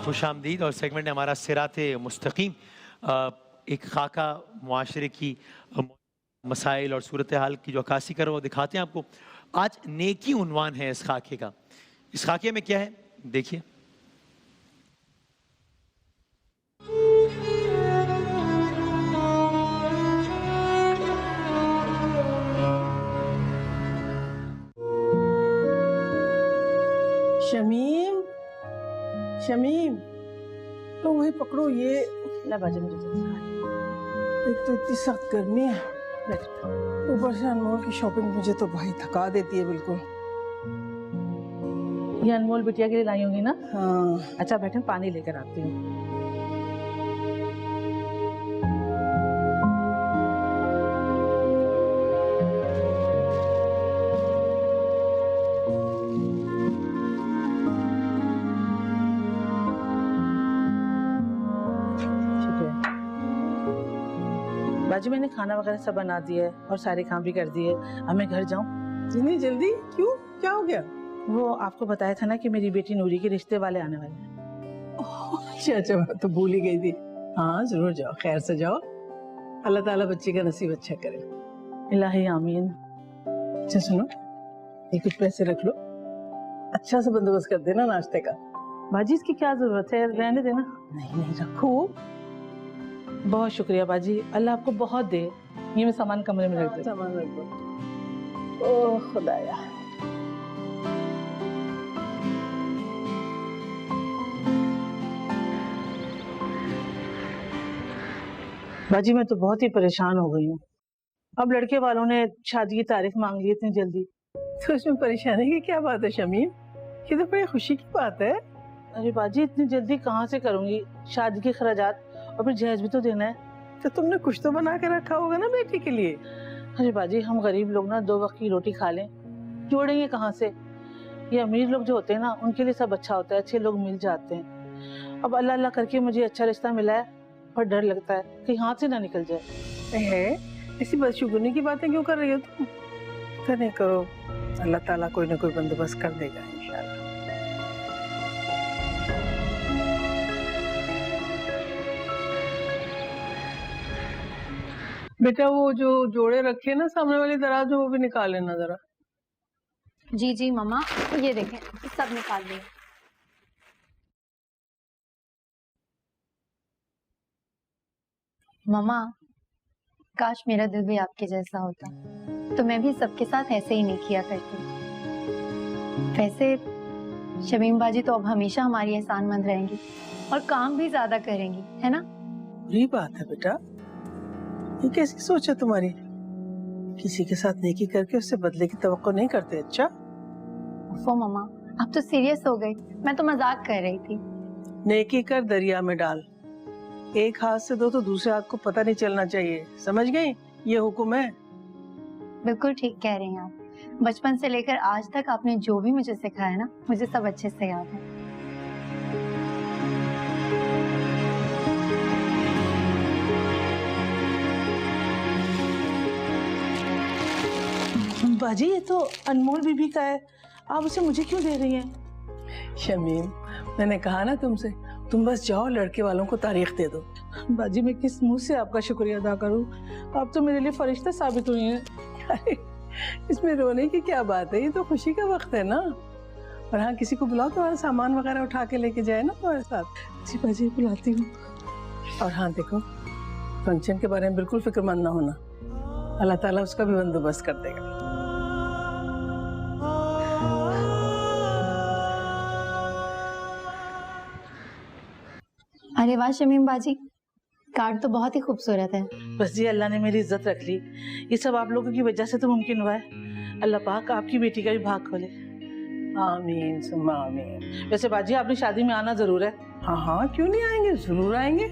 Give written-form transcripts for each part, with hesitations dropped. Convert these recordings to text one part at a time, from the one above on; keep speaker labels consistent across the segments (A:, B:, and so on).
A: خوش آمدید. اور سیگمنٹ ہے ہمارا صراط مستقیم، ایک خاکہ معاشرے کی مسائل اور صورتحال کی جو عکاسی کر رہا وہ دکھاتے ہیں آپ کو. آج نیکی عنوان ہے اس خاکے کا. اس خاکے میں کیا ہے دیکھیے.
B: شمیم شمیم تو وہی پکڑو یہ
C: لا باجی مجھے
B: ایک تو اتنی سخت گرمی ہے، اوپر سے انمول کی شاپنگ مجھے تو بھائی تھکا دیتی ہے بالکل.
C: یہ انمول بٹیا کے لیے لائی ہوں گی نا؟
B: ہاں
C: اچھا بیٹھے پانی لے کر آتی ہوں. باجی میں نے کھانا وغیرہ سب بنا دیا ہے اور سارے کام بھی کر دیے. اب میں گھر جاؤں؟
B: اتنی جلدی کیوں؟ کیا ہو گیا؟
C: وہ آپ کو بتایا تھا نا کہ میری بیٹی نوری کے رشتے والے آنے والے ہیں.
B: اچھا اچھا میں تو بھول ہی گئی تھی. ہاں ضرور جاؤ، خیر سے جاؤ. اللہ تعالیٰ بچے کا نصیب اچھا کرے.
C: الہی آمین.
B: اچھا سنو، یہ کچھ پیسے رکھ لو، اچھا سا بندوبست کر دینا ناشتے کا.
C: باجی اس کی کیا ضرورت ہے، رہنے دینا.
B: نہیں رکھو.
C: بہت شکریہ باجی، اللہ آپ کو بہت دے. یہ میں سامان کمرے میں رکھ دیتا.
B: سامان رکھ دو. اوہ خدایا.
C: باجی میں تو بہت ہی پریشان ہو گئی ہوں. اب لڑکے والوں نے شادی کی تاریخ مانگ لی اتنی جلدی.
B: تو اس میں پریشانی کی کیا بات ہے شمیم؟ یہ تو بڑی خوشی کی بات ہے.
C: ارے باجی اتنی جلدی کہاں سے کروں گی؟ شادی کے اخراجات اور پھر جہیز بھی تو دینا ہے.
B: تو تم نے کچھ تو بنا کے رکھا ہوگا نا بیٹی کے لیے.
C: ارے باجی ہم غریب لوگ نا 2 وقت کی روٹی کھا لیں، جوڑیں گے کہاں سے؟ یہ امیر لوگ جو ہوتے ہیں نا ان کے لیے سب اچھا ہوتا ہے، اچھے لوگ مل جاتے ہیں. اب اللہ اللہ کر کے مجھے اچھا رشتہ ملا ہے اور ڈر لگتا ہے کہ ہاتھ سے نہ نکل جائے.
B: ہے ایسی بدشگونی کی باتیں کیوں کر رہی ہو تم؟ کرنے کرو، اللہ تعالیٰ کوئی نہ کوئی بندوبست کر دے گا انشاءاللہ. بیٹا وہ جو جوڑے رکھے نا سامنے والی دراز میں وہ بھی نکال لینا ذرا.
D: جی جی ماما، یہ دیکھیں سب نکال دیں. ماما کاش میرا دل بھی آپ کے جیسا ہوتا تو میں بھی سب کے ساتھ ایسے ہی نہیں کیا کرتی. ویسے شمیم باجی تو اب ہمیشہ ہماری احسان مند رہیں گی اور کام بھی زیادہ کریں گی، ہے نا؟
B: بری بات ہے بیٹا، یہ کیسی سوچ ہے تمہاری؟ کسی کے ساتھ نیکی کر کے اس سے بدلے کی توقع نہیں کرتے. اچھا
D: اوفو ماما آپ تو سیریس ہو گئی، میں تو مذاق کر رہی تھی.
B: نیکی کر دریا میں ڈال، ایک ہاتھ سے دو تو دوسرے ہاتھ کو پتہ نہیں چلنا چاہیے. سمجھ گئی؟ یہ حکم ہے.
D: بالکل ٹھیک کہہ رہی ہیں آپ. بچپن سے لے کر آج تک آپ نے جو بھی مجھے سکھایا نا مجھے سب اچھے سے یاد ہے.
C: باجی یہ تو انمول بی بی کا ہے، آپ اسے مجھے کیوں دے رہی ہیں؟
B: شمیم میں نے کہا نا تم سے، تم بس جاؤ لڑکے والوں کو تاریخ دے دو.
C: باجی میں کس منہ سے آپ کا شکریہ ادا کروں؟ آپ تو میرے لیے فرشتہ ثابت ہوئی ہیں.
B: اس میں رونے کی کیا بات ہے؟ یہ تو خوشی کا وقت ہے نا. اور ہاں کسی کو بلاؤ تمہارا سامان وغیرہ اٹھا کے لے کے جائے نا تمہارے ساتھ.
C: جی باجی بلاتی ہوں.
B: اور ہاں دیکھو فنکشن کے بارے میں بالکل فکر مند نہ ہونا، اللہ تعالیٰ اس کا بھی بندوبست کر دے گا.
D: ارے واہ شمیم باجی، کارڈ تو بہت ہی خوبصورت ہے.
C: بس جی اللہ نے میری عزت رکھ لی، یہ سب آپ لوگوں کی وجہ سے تو ممکن ہوا ہے. اللہ پاک آپ کی بیٹی کا بھی بھاگ کھولے.
B: آمین ثم آمین.
C: ویسے باجی آپ نے شادی میں آنا ضرور ہے.
B: ہاں ہاں کیوں نہیں آئیں گے، ضرور آئیں گے.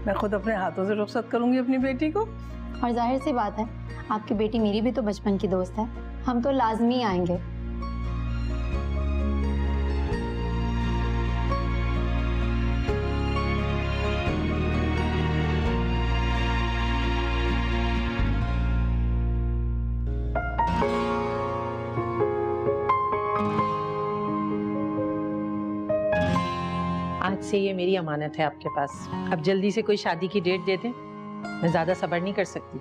B: میں خود اپنے ہاتھوں سے رخصت کروں گی اپنی بیٹی کو.
D: اور ظاہر سی بات ہے آپ کی بیٹی میری بھی تو بچپن کی دوست ہے، ہم تو لازمی آئیں گے.
E: آج سے یہ میری امانت ہے آپ کے پاس. اب جلدی سے کوئی شادی کی ڈیٹ دے دیں, میں زیادہ صبر نہیں کر سکتی.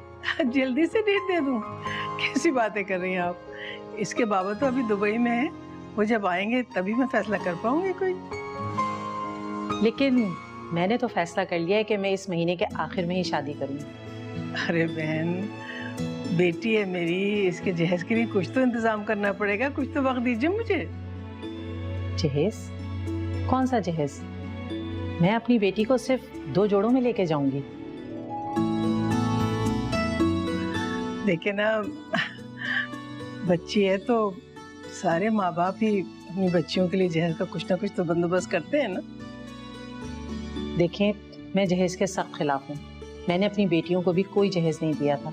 B: جلدی سے ڈیٹ دے دوں؟ کیسی باتیں کر رہی ہیں آپ؟ اس کے بابا تو ابھی دبئی میں ہیں, وہ جب آئیں گے تبھی میں فیصلہ کر پاؤں گی کوئی.
E: لیکن میں نے تو فیصلہ کر لیا ہے کہ میں اس مہینے کے آخر میں ہی شادی کروں گی.
B: ارے بہن, بیٹی ہے میری, اس کے جہیز کے لیے کچھ تو انتظام کرنا پڑے گا, کچھ تو وقت دیجیے مجھے.
E: جہیز؟ کون سا جہیز؟ میں اپنی بیٹی کو صرف 2 جوڑوں میں لے کے جاؤں گی.
B: دیکھیں نا, بچی ہے تو سارے ماں باپ ہی اپنی بچیوں کے لیے جہیز کا کچھ نہ کچھ تو بندوبست کرتے ہیں نا.
E: دیکھیں, میں جہیز کے سخت خلاف ہوں. میں نے اپنی بیٹیوں کو بھی کوئی جہیز نہیں دیا تھا,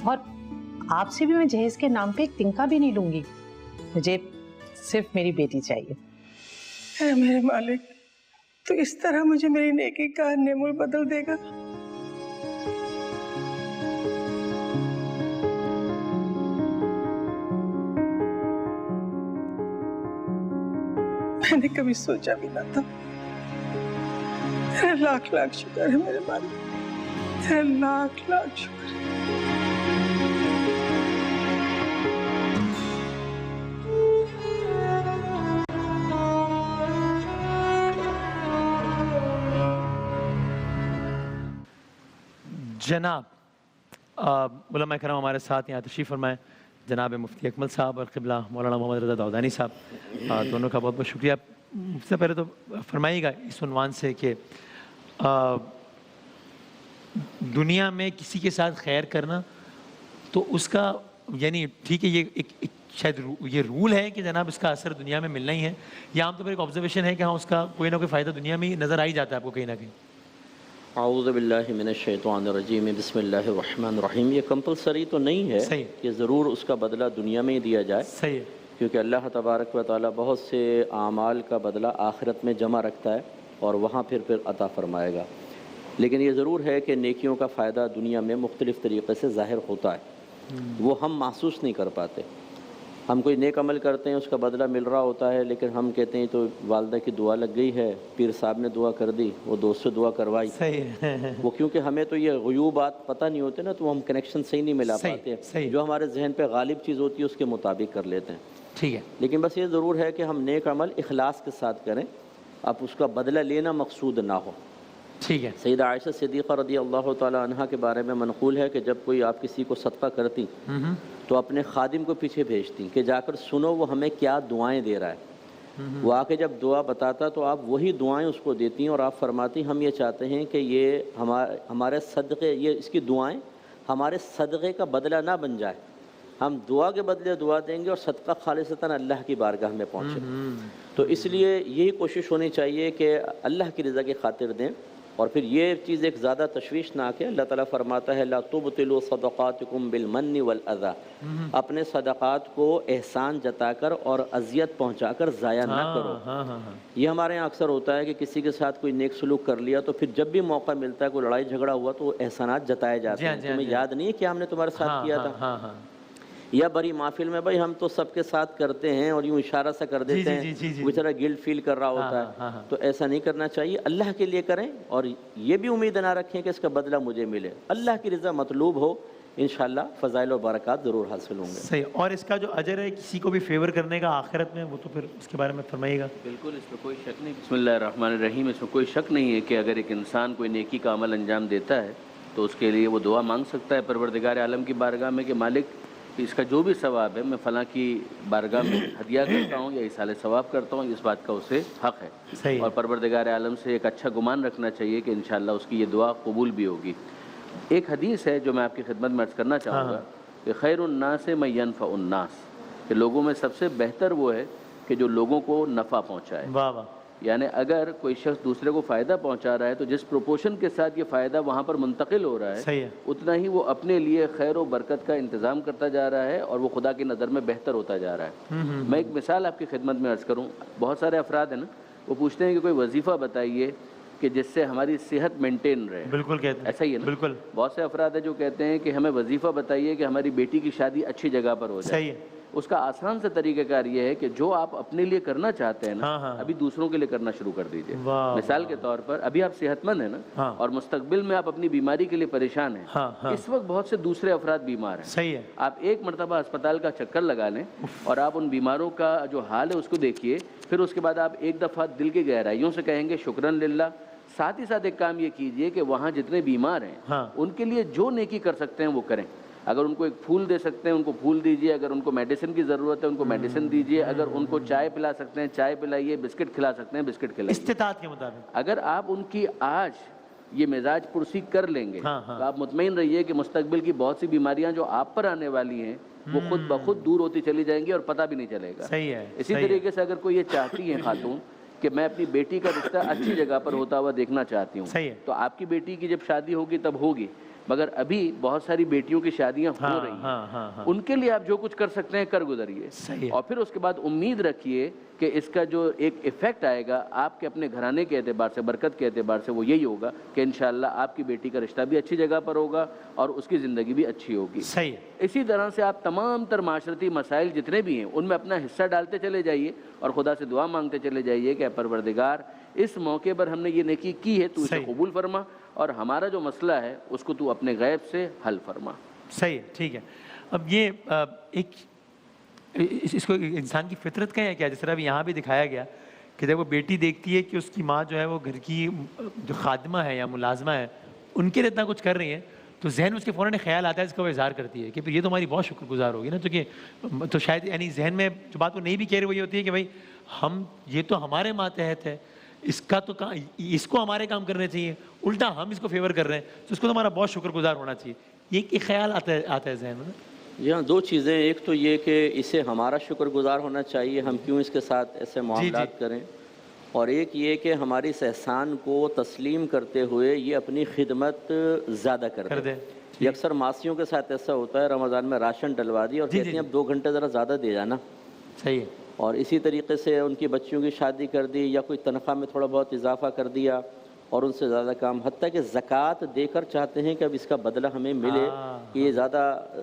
E: اور آپ سے بھی میں جہیز کے نام پہ ایک تنکا بھی نہیں لوں گی. مجھے صرف میری بیٹی چاہیے.
B: اے میرے مالک, تو اس طرح مجھے میری نیکی کا نعمت بدل دے گا؟ میں نے کبھی سوچا بھی نہ تھا. تیرا لاکھ لاکھ شکر ہے میرے مالک, تیرا لاکھ لاکھ شکر ہے.
A: جناب علماء کرام ہمارے ساتھ یہاں تشریف فرمائیں, جناب مفتی اکمل صاحب اور قبلہ مولانا محمد رضا داؤدانی صاحب, دونوں کا بہت بہت شکریہ. سب سے پہلے تو فرمائیے گا اس عنوان سے کہ دنیا میں کسی کے ساتھ خیر کرنا تو اس کا یعنی ٹھیک ہے, یہ ایک شاید یہ رول ہے کہ جناب اس کا اثر دنیا میں ملنا ہی ہے, یا عام طور پر ایک آبزرویشن ہے کہ ہاں اس کا کوئی نہ کوئی فائدہ دنیا میں ہی نظر آ ہی جاتا ہے آپ کو کہیں نہ کہیں؟
F: اعوذ باللہ من الشیطان الرجیم, بسم اللہ الرحمن الرحیم. یہ کمپلسری تو نہیں ہے کہ ضرور اس کا بدلہ دنیا میں ہی دیا جائے,
A: صحیح ہے,
F: کیونکہ اللہ تبارک و تعالیٰ بہت سے اعمال کا بدلہ آخرت میں جمع رکھتا ہے اور وہاں پھر عطا فرمائے گا. لیکن یہ ضرور ہے کہ نیکیوں کا فائدہ دنیا میں مختلف طریقے سے ظاہر ہوتا ہے, وہ ہم محسوس نہیں کر پاتے. ہم کوئی نیک عمل کرتے ہیں, اس کا بدلہ مل رہا ہوتا ہے, لیکن ہم کہتے ہیں تو والدہ کی دعا لگ گئی ہے, پیر صاحب نے دعا کر دی, وہ دوست سے دعا کروائی. وہ کیونکہ ہمیں تو یہ غیوبات پتہ نہیں ہوتے نا, تو ہم کنیکشن صحیح نہیں ملا پاتے. جو ہمارے ذہن پہ غالب چیز ہوتی ہے اس کے مطابق کر لیتے ہیں.
A: ٹھیک ہے,
F: لیکن بس یہ ضرور ہے کہ ہم نیک عمل اخلاص کے ساتھ کریں, اب اس کا بدلہ لینا مقصود نہ ہو.
A: ٹھیک ہے.
F: سیدہ عائشہ صدیقہ رضی اللہ تعالی عنہا کے بارے میں منقول ہے کہ جب کوئی آپ کسی کو صدقہ کرتی تو اپنے خادم کو پیچھے بھیجتی کہ جا کر سنو وہ ہمیں کیا دعائیں دے رہا ہے. وہ آ کے جب دعا بتاتا تو آپ وہی دعائیں اس کو دیتی, اور آپ فرماتی ہم یہ چاہتے ہیں کہ یہ ہمارے صدقے, یہ اس کی دعائیں ہمارے صدقے کا بدلہ نہ بن جائے. ہم دعا کے بدلے دعا دیں گے اور صدقہ خالصتاً اللہ کی بارگاہ میں پہنچے. تو اس لیے یہی کوشش ہونی چاہیے کہ اللہ کی رضا کی خاطر دیں. اور پھر یہ چیز ایک زیادہ تشویشناک ہے. اللہ تعالیٰ فرماتا ہے لا تبطلوا صدقاتکم بالمن والاذی, اپنے صدقات کو احسان جتا کر اور اذیت پہنچا کر ضائع نہ کرو. یہ ہمارے یہاں اکثر ہوتا ہے کہ کسی کے ساتھ کوئی نیک سلوک کر لیا تو پھر جب بھی موقع ملتا ہے, کوئی لڑائی جھگڑا ہوا تو احسانات جتائے جاتے ہیں. تمہیں یاد نہیں ہے کہ ہم نے تمہارے ساتھ کیا تھا, یا بڑی محفل میں بھائی ہم تو سب کے ساتھ کرتے ہیں, اور یوں اشارہ سا کر دیتے ہیں, بیچارہ گلٹ فیل کر رہا ہوتا ہے. تو ایسا نہیں کرنا چاہیے, اللہ کے لیے کریں, اور یہ بھی امید نہ رکھیں کہ اس کا بدلہ مجھے ملے. اللہ کی رضا مطلوب ہو, انشاءاللہ فضائل و برکات ضرور حاصل ہوں گے.
A: صحیح. اور اس کا جو اجر ہے کسی کو بھی فیور کرنے کا آخرت میں, وہ تو پھر اس کے بارے میں فرمائیے گا.
G: بالکل, اس میں کوئی شک نہیں. بسم اللہ الرحمن الرحیم. اس میں کوئی شک نہیں ہے کہ اگر ایک انسان کوئی نیکی کا عمل انجام دیتا ہے تو اس کے لیے وہ دعا مانگ سکتا ہے پروردگار عالم کی بارگاہ میں کہ مالک اس کا جو بھی ثواب ہے میں فلاں کی بارگاہ میں ہدیہ کرتا ہوں یا اصالِ ثواب کرتا ہوں, اس بات کا اسے حق ہے.
A: صحیح.
G: اور پروردگار عالم سے ایک اچھا گمان رکھنا چاہیے کہ انشاءاللہ اس کی یہ دعا قبول بھی ہوگی. ایک حدیث ہے جو میں آپ کی خدمت میں عرض کرنا چاہوں گا کہ خیر الناس من ینفع الناس, کہ لوگوں میں سب سے بہتر وہ ہے کہ جو لوگوں کو نفع پہنچائے.
A: واہ واہ.
G: یعنی اگر کوئی شخص دوسرے کو فائدہ پہنچا رہا ہے تو جس پروپورشن کے ساتھ یہ فائدہ وہاں پر منتقل ہو رہا ہے, اتنا ہی وہ اپنے لیے خیر و برکت کا انتظام کرتا جا رہا ہے, اور وہ خدا کی نظر میں بہتر ہوتا جا رہا ہے. میں ایک مثال آپ کی خدمت میں عرض کروں. بہت سارے افراد ہیں نا, وہ پوچھتے ہیں کہ کوئی وظیفہ بتائیے کہ جس سے ہماری صحت مینٹین رہے.
A: بالکل کہتے ہیں,
G: ایسا ہی ہے نا.
A: بالکل.
G: بہت سے افراد ہیں جو کہتے ہیں کہ ہمیں وظیفہ بتائیے کہ ہماری بیٹی کی شادی اچھی جگہ پر ہو جائے.
A: صحیح ہے.
G: اس کا آسان سے طریقہ کار یہ ہے کہ جو آپ اپنے لیے کرنا چاہتے ہیں نا ابھی دوسروں کے لیے کرنا شروع کر دیجئے. مثال کے طور پر ابھی آپ صحت مند ہیں نا اور مستقبل میں آپ اپنی بیماری کے لیے پریشان ہیں, اس وقت بہت سے دوسرے افراد بیمار ہیں.
A: صحیح ہے.
G: آپ ایک مرتبہ اسپتال کا چکر لگا لیں اور آپ ان بیماروں کا جو حال ہے اس کو دیکھیے, پھر اس کے بعد آپ ایک دفعہ دل کی گہرائیوں سے کہیں گے شکرن للہ. ساتھ ہی ساتھ ایک کام یہ کیجئے کہ وہاں جتنے بیمار ہیں ان کے لیے جو نیکی کر سکتے ہیں وہ کریں. اگر ان کو ایک پھول دے سکتے ہیں ان کو پھول دیجئے, اگر ان کو میڈیسن کی ضرورت ہے ان کو میڈیسن دیجئے, اگر ان کو چائے پلا سکتے ہیں چائے پلائیے, بسکٹ کھلا سکتے ہیں بسکٹ کھلائیے
A: استطاعت کے مطابق.
G: اگر آپ ان کی آج یہ مزاج پرسی کر لیں گے تو آپ مطمئن رہیے کہ مستقبل کی بہت سی بیماریاں جو آپ پر آنے والی ہیں وہ خود بخود دور ہوتی چلی جائیں گی اور پتہ بھی نہیں چلے گا.
A: صحیح ہے.
G: اسی طریقے سے اگر کوئی یہ چاہتی ہیں خاتون کہ میں اپنی بیٹی کا رشتہ اچھی جگہ پر ہوتا ہوا دیکھنا چاہتی ہوں, تو آپ کی بیٹی کی جب شادی ہوگی تب ہوگی, مگر ابھی بہت ساری بیٹیوں کی شادیاں ہو رہی ہیں, ان کے لیے آپ جو کچھ کر سکتے ہیں کر گزریے. اور پھر اس کے بعد امید رکھیے کہ اس کا جو ایک ایفیکٹ آئے گا آپ کے اپنے گھرانے کے اعتبار سے, برکت کے اعتبار سے, وہ یہی ہوگا کہ انشاءاللہ آپ کی بیٹی کا رشتہ بھی اچھی جگہ پر ہوگا اور اس کی زندگی بھی اچھی ہوگی.
A: صحیح ہے.
G: اسی طرح سے آپ تمام تر معاشرتی مسائل جتنے بھی ہیں ان میں اپنا حصہ ڈالتے چلے جائیے اور خدا سے دعا مانگتے چلے جائیے کہ پروردگار اس موقع پر ہم نے یہ نیکی کی ہے تو اسے قبول فرما اور ہمارا جو مسئلہ ہے اس کو تو اپنے غیب سے حل فرما.
A: صحیح ہے. ٹھیک ہے. اب یہ ایک اس کو انسان کی فطرت کا ہے کیا, جس طرح ابھی یہاں بھی دکھایا گیا کہ جب وہ بیٹی دیکھتی ہے کہ اس کی ماں جو ہے وہ گھر کی جو خادمہ ہے یا ملازمہ ہے ان کے لیے اتنا کچھ کر رہی ہے, تو ذہن میں اس کے فوراً خیال آتا ہے, اس کا وہ اظہار کرتی ہے کہ یہ تو ہماری بہت شکر گزار ہوگی نا. تو شاید یعنی ذہن میں جو بات وہ نہیں بھی کہہ رہی وہ یہ ہوتی ہے کہ بھائی ہم یہ تو ہمارے ماتحت ہے, اس کا تو اس کو ہمارے کام کرنے چاہیے, الٹا ہم اس کو فیور کر رہے ہیں تو اس کو تو ہمارا بہت شکر گزار ہونا چاہیے. یہ ایک خیال آتا ہے ذہن میں.
F: جی ہاں, دو چیزیں, ایک تو یہ کہ اسے ہمارا شکر گزار ہونا چاہیے, ہم کیوں اس کے ساتھ ایسے معاملات کریں, اور ایک یہ کہ ہماری اس احسان کو تسلیم کرتے ہوئے یہ اپنی خدمت زیادہ کر دے. یہ اکثر ماسیوں کے ساتھ ایسا ہوتا ہے, رمضان میں راشن ڈلوا دی اور کہتی ہیں اب 2 گھنٹے ذرا زیادہ دے جانا.
A: صحیح ہے.
F: اور اسی طریقے سے ان کی بچیوں کی شادی کر دی یا کوئی تنخواہ میں تھوڑا بہت اضافہ کر دیا اور ان سے زیادہ کام, حتیٰ کہ زکوٰۃ دے کر چاہتے ہیں کہ اب اس کا بدلہ ہمیں ملے کہ یہ زیادہ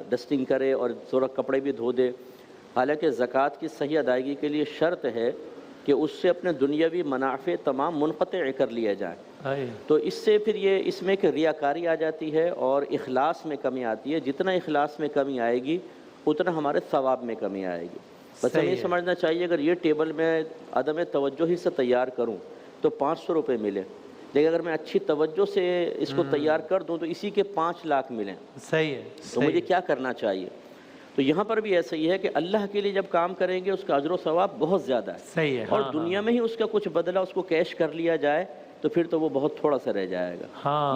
F: ڈسٹنگ کرے اور تھوڑا کپڑے بھی دھو دے. حالانکہ زکوٰۃ کی صحیح ادائیگی کے لیے شرط ہے کہ اس سے اپنے دنیاوی منافع تمام منقطع کر لیا جائے. تو اس سے پھر یہ اس میں کہ ریاکاری آ جاتی ہے اور اخلاص میں کمی آتی ہے. جتنا اخلاص میں کمی آئے گی اتنا ہمارے ثواب میں کمی آئے گی. بس ہمیں یہ سمجھنا چاہیے اگر یہ ٹیبل میں عدم توجہ ہی سے تیار کروں تو 500 روپے ملے, لیکن اگر میں اچھی توجہ سے اس کو تیار کر دوں تو اسی کے 5 لاکھ ملیں.
A: صحیح ہے.
F: تو مجھے کیا کرنا چاہیے؟ تو یہاں پر بھی ایسا ہی ہے کہ اللہ کے لیے جب کام کریں گے اس کا اجر و ثواب بہت زیادہ ہے.
A: صحیح ہے.
F: اور دنیا میں ہی اس کا کچھ بدلہ اس کو کیش کر لیا جائے تو پھر تو وہ بہت تھوڑا سا رہ جائے گا.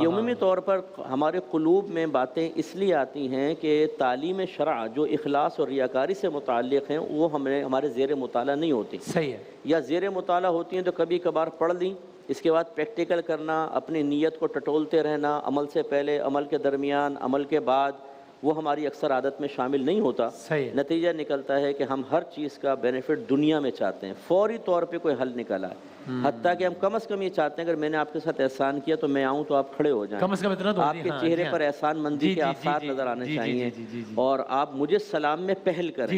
F: یہ عمومی طور پر ہمارے قلوب میں باتیں اس لیے آتی ہیں کہ تعلیم شرع جو اخلاص اور ریاکاری سے متعلق ہیں وہ ہمارے زیر مطالعہ نہیں ہوتی.
A: صحیح ہے.
F: یا زیر مطالعہ ہوتی ہیں تو کبھی کبھار پڑھ لیں, اس کے بعد پریکٹیکل کرنا, اپنی نیت کو ٹٹولتے رہنا, عمل سے پہلے, عمل کے درمیان, عمل کے بعد, وہ ہماری اکثر عادت میں شامل نہیں ہوتا. نتیجہ نکلتا ہے کہ ہم ہر چیز کا بینیفٹ دنیا میں چاہتے ہیں, فوری طور پہ کوئی حل نکلا ہے. حتیٰ کہ ہم کم از کم یہ چاہتے ہیں اگر میں نے آپ کے ساتھ احسان کیا تو میں آؤں تو آپ کھڑے ہو جائیں,
A: کم از کم اتنا تو
F: آپ کے چہرے پر احسان مندی کے آثار نظر آنے چاہیے اور آپ مجھے سلام میں پہل کریں.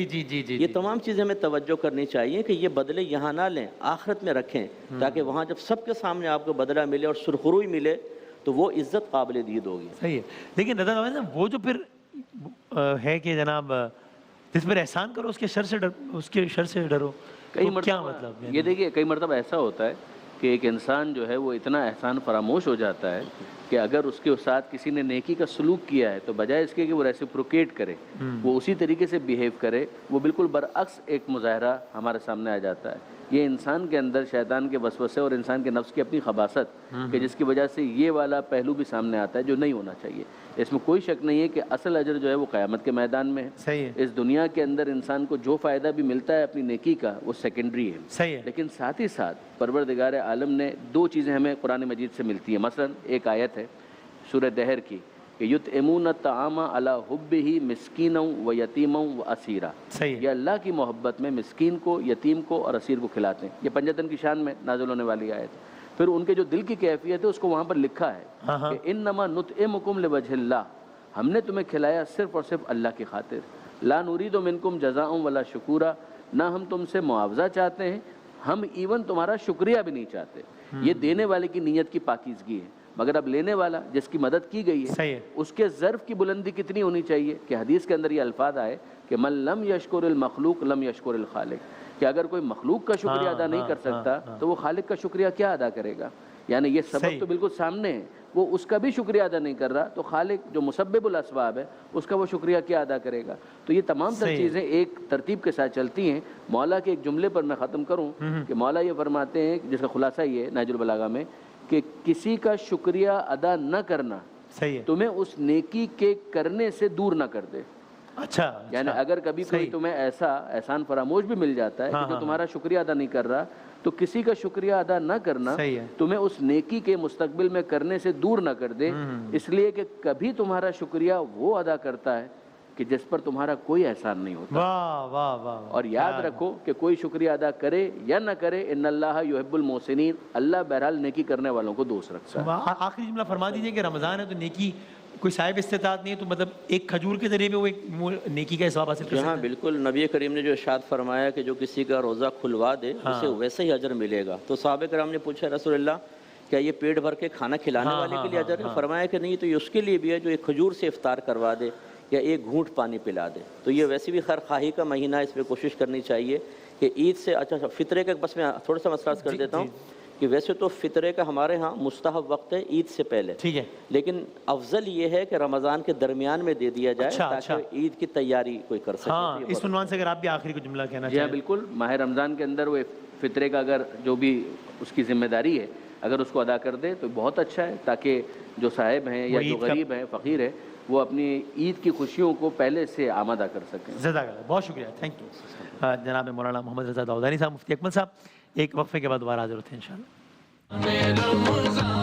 F: یہ تمام چیزیں ہمیں توجہ کرنی چاہیے کہ یہ بدلے یہاں نہ لیں, آخرت میں رکھیں, تاکہ وہاں جب سب کے سامنے آپ کو بدلہ ملے اور سرخروئی ملے تو وہ عزت قابل دید ہوگی.
A: صحیح ہے. لیکن رضا وہ جو پھر ہے کہ جناب جس پر احسان کرو اس کے شر سے ڈرو, کیا مطلب؟
G: یہ دیکھیے کئی مرتبہ ایسا ہوتا ہے کہ ایک انسان جو ہے وہ اتنا احسان فراموش ہو جاتا ہے کہ اگر اس کے ساتھ کسی نے نیکی کا سلوک کیا ہے تو بجائے اس کے کہ وہ ریسیپروکیٹ کرے, وہ اسی طریقے سے بیہیو کرے, وہ بالکل برعکس ایک مظاہرہ ہمارے سامنے آ جاتا ہے. یہ انسان کے اندر شیطان کے وسوسے اور انسان کے نفس کی اپنی خباثت کہ جس کی وجہ سے یہ والا پہلو بھی سامنے آتا ہے جو نہیں ہونا چاہیے. اس میں کوئی شک نہیں ہے کہ اصل اجر جو ہے وہ قیامت کے میدان میں ہے. اس دنیا کے اندر انسان کو جو فائدہ بھی ملتا ہے اپنی نیکی کا وہ سیکنڈری ہے. لیکن ساتھ ہی ساتھ پروردگار عالم نے 2 چیزیں ہمیں قرآن مجید سے ملتی ہیں. مثلا ایک آیت ہے سورہ دہر کی کہ یطعمون الطعام علی حبہ مسکینا و یتیما و اسیرا. یہ اللہ کی محبت میں مسکین کو, یتیم کو اور اسیر کو کھلاتے ہیں. یہ پنجتن کی شان میں نازل ہونے والی آیت. پھر ان کے جو دل کی کیفیت ہے اس کو وہاں پر لکھا ہے کہ انما نطعمکم لوجہ اللہ, ہم نے تمہیں کھلایا صرف اور صرف اللہ کی خاطر. لا نريد منکم جزاء ولا شکورا، نہ ہم تم سے معاوضہ چاہتے ہیں، ہم ایون تمہارا شکریہ بھی نہیں چاہتے. یہ دینے والے کی نیت کی پاکیزگی ہے، مگر اب لینے والا جس کی مدد کی گئی ہے اس کے ظرف کی بلندی کتنی ہونی چاہیے کہ حدیث کے اندر یہ الفاظ آئے کہ من لم یشکر المخلوق لم یشکر الخالق، کہ اگر کوئی مخلوق کا شکریہ ادا نہیں کر سکتا تو وہ خالق کا شکریہ کیا ادا کرے گا. یعنی یہ سبب تو بالکل سامنے ہے، وہ اس کا بھی شکریہ ادا نہیں کر رہا تو خالق جو مسبب الاسباب ہے اس کا وہ شکریہ کیا ادا کرے گا. تو یہ تمام تر چیزیں ایک ترتیب کے ساتھ چلتی ہیں. مولا کے ایک جملے پر میں ختم کروں کہ مولا یہ فرماتے ہیں جس کا خلاصہ یہ ہے نہج البلاغہ میں کہ کسی کا شکریہ ادا نہ کرنا تمہیں اس نیکی کے کرنے سے دور نہ کر دے.
A: اچھا
G: یعنی اگر کبھی کوئی تمہیں ایسا احسان فراموش بھی مل جاتا ہے کہ جو تمہارا شکریہ ادا نہیں کر رہا، تو کسی کا شکریہ ادا نہ کرنا تمہیں اس نیکی کے مستقبل میں کرنے سے دور نہ کر دے، اس لیے کہ کبھی تمہارا شکریہ وہ ادا کرتا ہے کہ جس پر تمہارا کوئی احسان نہیں ہوتا.
A: واہ واہ واہ.
G: اور یاد رکھو کہ کوئی شکریہ ادا کرے یا نہ کرے، ان اللہ یحب المحسنین، اللہ بہرحال نیکی کرنے والوں کو دوست رکھتا ہے.
A: آخری جملہ فرما دیجئے کہ رمضان ہے تو نیکی کوئی صاحب استطاعت نہیں ہے تو مطلب ایک کھجور کے ذریعے میں وہ ایک نیکی کا ثواب حاصل کر سکتا ہے.
F: ہاں بالکل، نبی کریم نے جو ارشاد فرمایا کہ جو کسی کا روزہ کھلوا دے اسے ویسے ہی اجر ملے گا. تو صحابہ کرام نے پوچھا رسول اللہ کیا یہ پیٹ بھر کے کھانا کھلانے والے کے لیے اجر ہے؟ فرمایا کہ نہیں، تو یہ اس کے لیے بھی ہے جو ایک کھجور سے افطار کروا دے یا ایک گھونٹ پانی پلا دے. تو یہ ویسے بھی خیر خواہی کا مہینہ، اس میں کوشش کرنی چاہیے کہ عید سے اچھا فطرے کا بس میں تھوڑا سا مسئلہ کر دیتا ہوں کہ ویسے تو فطرے کا ہمارے ہاں مستحب وقت ہے عید سے پہلے، ٹھیک ہے، لیکن افضل یہ ہے کہ رمضان کے درمیان میں دے دیا جائے تاکہ عید کی تیاری کوئی کر سکے.
A: ہاں اس عنوان سے اگر آپ بھی آخری کو جملہ کہنا
G: چاہیں. جی ہاں بالکل، ماہ رمضان کے اندر وہ فطرے کا اگر جو بھی اس کی ذمہ داری ہے اگر اس کو ادا کر دے تو بہت اچھا ہے، تاکہ جو صاحب ہیں یا جو غریب ہیں، فقیر ہے، وہ اپنی عید کی خوشیوں کو پہلے سے آمادہ کر سکیں.
A: جزاک اللہ، بہت شکریہ، تھینک یو. جناب مولانا محمد رضا داؤدانی صاحب، مفتی اکمل صاحب، ایک وقفے کے بعد دوبارہ حاضر ہوتے ہیں انشاءاللہ.